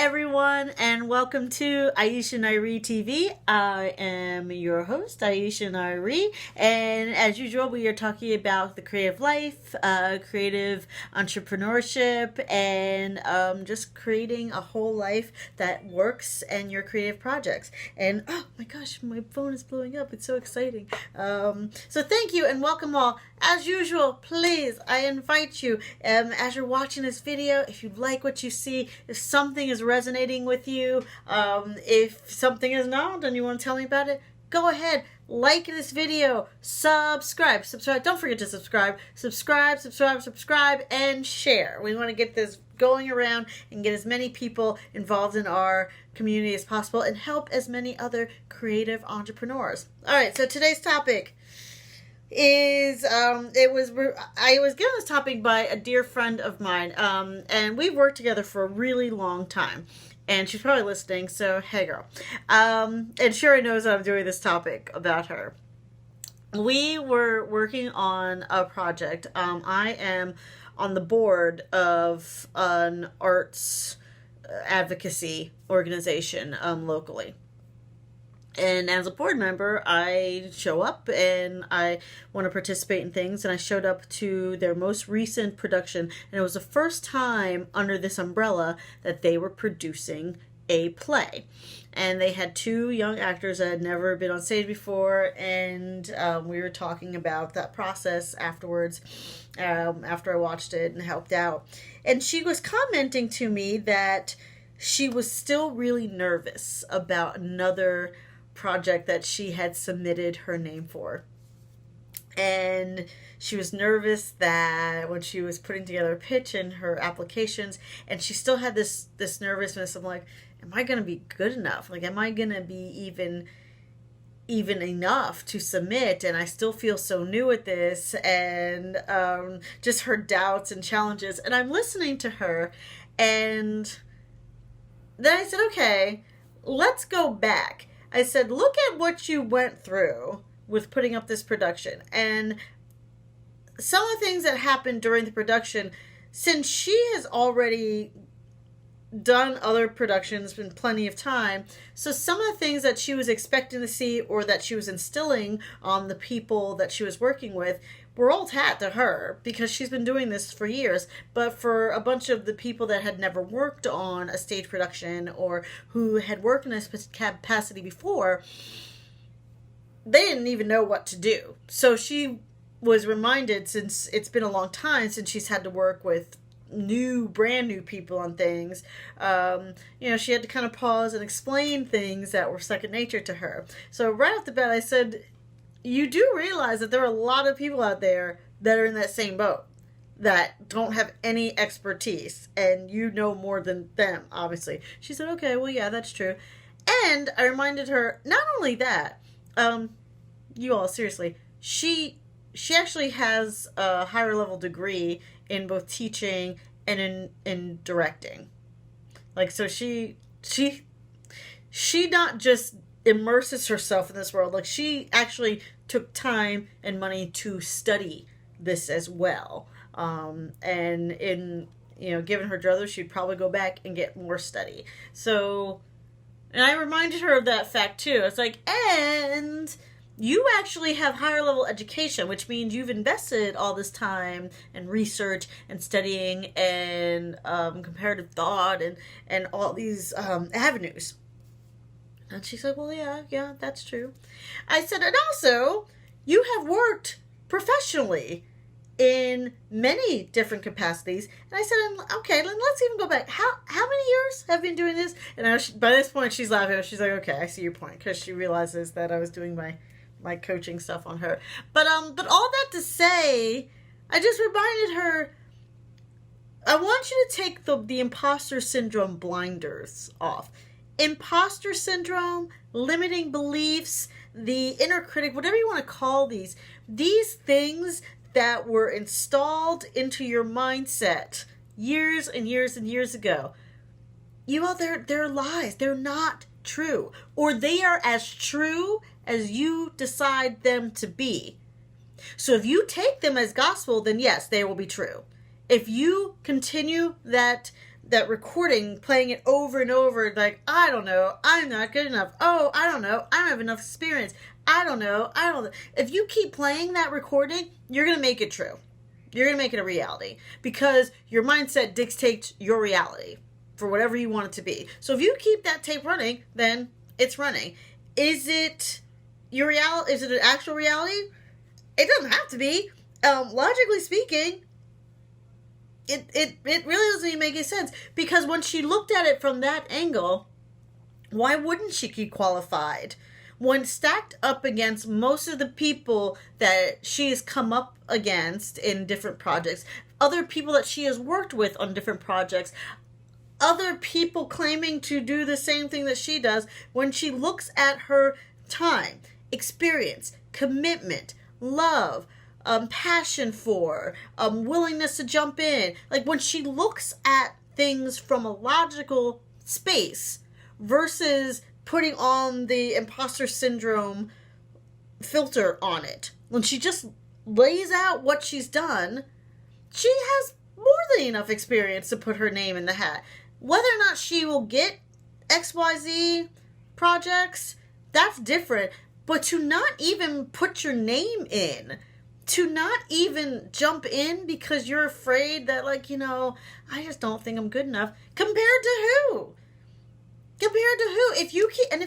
everyone, and welcome to Aisha Nairi TV. I am your host, Aisha Nairi, and as usual, we are talking about the creative life, creative entrepreneurship, and just creating a whole life that works and your creative projects. And oh my gosh, my phone is blowing up. It's so exciting. So thank you and welcome all. As usual, please, I invite you, as you're watching this video, if you like what you see, if something is resonating with you, if something is not and you want to tell me about it, go ahead, like this video, subscribe, don't forget to subscribe, and share. We want to get this going around and get as many people involved in our community as possible and help as many other creative entrepreneurs. All right, so today's topic is I was given this topic by a dear friend of mine, and we've worked together for a really long time, and she's probably listening, so hey girl. And Sherry knows I'm doing this topic about her. We were working on a project. I am on the board of an arts advocacy organization locally. And as a board member, I show up and I want to participate in things. And I showed up to their most recent production. And it was the first time under this umbrella that they were producing a play. And they had two young actors that had never been on stage before. And we were talking about that process afterwards, after I watched it and helped out. And she was commenting to me that she was still really nervous about another project that she had submitted her name for, and she was nervous that when she was putting together a pitch and her applications, and she still had this nervousness of like, am I going to be good enough? Like, am I going to be even enough to submit? And I still feel so new at this, and just her doubts and challenges. And I'm listening to her, and then I said, okay, let's go back. I said, look at what you went through with putting up this production. And some of the things that happened during the production, since she has already done other productions in plenty of time, so some of the things that she was expecting to see or that she was instilling on the people that she was working with were old hat to her, because she's been doing this for years. But for a bunch of the people that had never worked on a stage production or who had worked in a capacity before, they didn't even know what to do. So she was reminded, since it's been a long time since she's had to work with brand new people on things, she had to kind of pause and explain things that were second nature to her. So right off the bat, I said, you do realize that there are a lot of people out there that are in that same boat, that don't have any expertise, and you know more than them, obviously. She said, okay, well, yeah, that's true. And I reminded her, not only that, you all, seriously, she actually has a higher level degree in both teaching and in directing. Like, so she not just immerses herself in this world, like, she actually took time and money to study this as well. And in, given her druthers, she'd probably go back and get more study. So, and I reminded her of that fact too. It's like, and you actually have higher level education, which means you've invested all this time and research and studying and comparative thought and all these avenues. And she said, well, yeah, that's true. I said, and also, you have worked professionally in many different capacities. And I said, okay, let's even go back. How many years have you been doing this? And by this point, she's laughing. She's like, okay, I see your point, because she realizes that I was doing my coaching stuff on her. But all that to say, I just reminded her, I want you to take the imposter syndrome blinders off. Imposter syndrome, limiting beliefs, the inner critic, whatever you want to call these things that were installed into your mindset years and years and years ago. They're lies. They're not true. Or they are as true as you decide them to be. So if you take them as gospel, then yes, they will be true. If you continue that that recording, playing it over and over, like, I don't know, I'm not good enough. Oh, I don't know, I don't have enough experience. I don't know, I don't know. If you keep playing that recording, you're going to make it true. You're going to make it a reality because your mindset dictates your reality for whatever you want it to be. So if you keep that tape running, then it's running. Is it your reality? Is it an actual reality? It doesn't have to be. Logically speaking, it really doesn't even make any sense. Because when she looked at it from that angle, why wouldn't she keep qualified? When stacked up against most of the people that she has come up against in different projects, other people that she has worked with on different projects, other people claiming to do the same thing that she does, when she looks at her time, experience, commitment, love, passion for, willingness to jump in, like when she looks at things from a logical space versus putting on the imposter syndrome filter on it, when she just lays out what she's done, she has more than enough experience to put her name in the hat. Whether or not she will get XYZ projects, that's different. But to not even put your name in, to not even jump in because you're afraid that, like, you know, I just don't think I'm good enough. Compared to who? Compared to who? If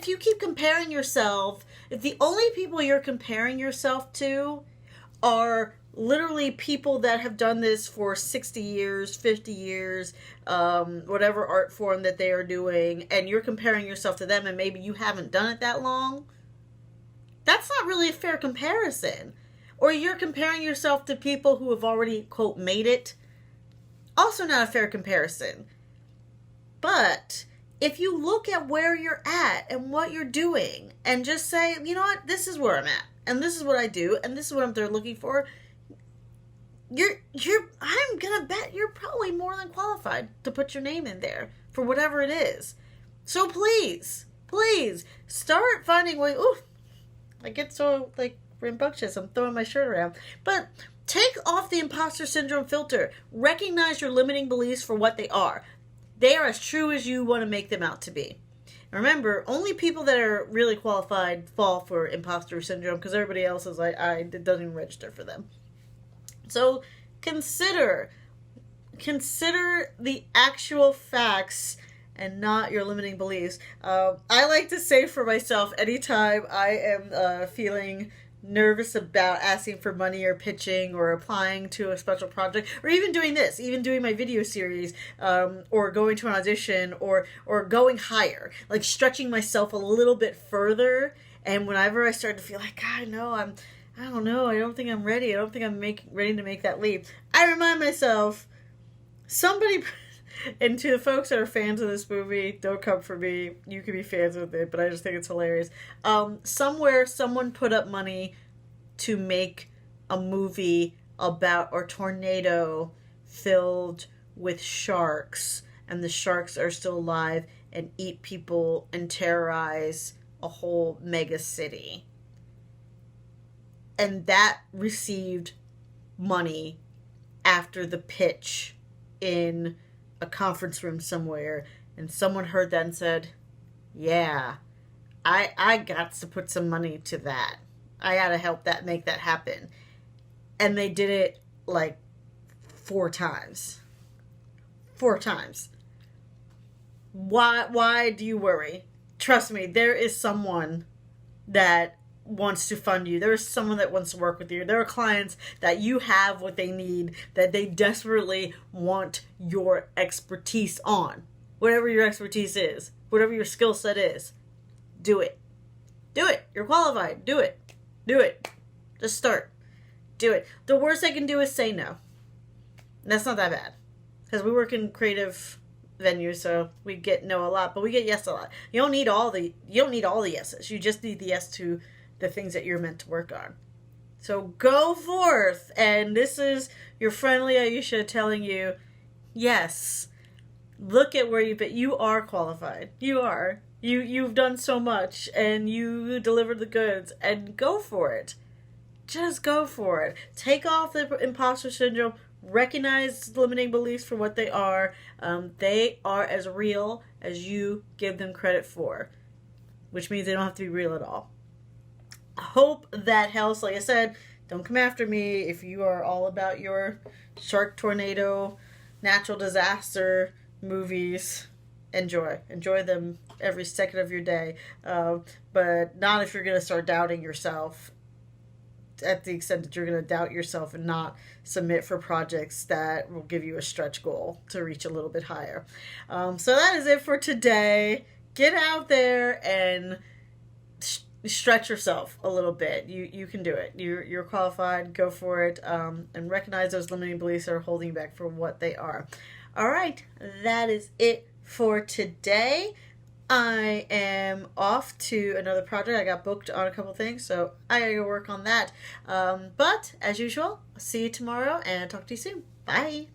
you keep comparing yourself, if the only people you're comparing yourself to are literally people that have done this for 60 years, 50 years, whatever art form that they are doing, and you're comparing yourself to them and maybe you haven't done it that long, that's not really a fair comparison. Or you're comparing yourself to people who have already, quote, made it. Also not a fair comparison. But if you look at where you're at and what you're doing and just say, you know what, this is where I'm at, and this is what I do, and this is what they're looking for, I'm gonna bet you're probably more than qualified to put your name in there for whatever it is. So please start finding ways. Ooh, I get so like rambunctious. I'm throwing my shirt around. But take off the imposter syndrome filter. Recognize your limiting beliefs for what they are. They are as true as you want to make them out to be. Remember, only people that are really qualified fall for imposter syndrome because everybody else is like, it doesn't even register for them. So consider the actual facts and not your limiting beliefs. I like to say for myself, anytime I am feeling nervous about asking for money or pitching or applying to a special project, or even doing this, even doing my video series, or going to an audition, or going higher, like stretching myself a little bit further. And whenever I start to feel like, God, no, I don't know, I don't think I'm ready, I don't think I'm ready to make that leap, I remind myself, and to the folks that are fans of this movie, don't come for me. You can be fans of it, but I just think it's hilarious. Somewhere, someone put up money to make a movie about a tornado filled with sharks, and the sharks are still alive and eat people and terrorize a whole mega city. And that received money after the pitch in a conference room somewhere, and someone heard that and said, yeah, I got to put some money to that. I gotta help that make that happen. And they did it like 4 times. 4 times. Why do you worry? Trust me, there is someone that wants to fund you. There is someone that wants to work with you. There are clients that you have what they need, that they desperately want your expertise on. Whatever your expertise is, whatever your skill set is, do it. Do it. You're qualified. Do it. Do it. Just start. Do it. The worst they can do is say no. That's not that bad. Because we work in creative venues, so we get no a lot, but we get yes a lot. You don't need all the yeses. You just need the yes to the things that you're meant to work on. So go forth, and this is your friendly Aisha telling you, yes, look at where you are qualified. You are. You've done so much, and you delivered the goods, and go for it. Just go for it. Take off the imposter syndrome, recognize limiting beliefs for what they are. They are as real as you give them credit for, which means they don't have to be real at all. I hope that helps. Like I said, don't come after me if you are all about your shark, tornado, natural disaster movies. Enjoy them every second of your day, but not if you're going to start doubting yourself at the extent that you're going to doubt yourself and not submit for projects that will give you a stretch goal to reach a little bit higher. So that is it for today. Get out there and stretch yourself a little bit. You can do it. You're qualified. Go for it, and recognize those limiting beliefs that are holding you back for what they are. All right, that is it for today. I am off to another project. I got booked on a couple things, so I gotta go work on that. But as usual, I'll see you tomorrow and talk to you soon. Bye.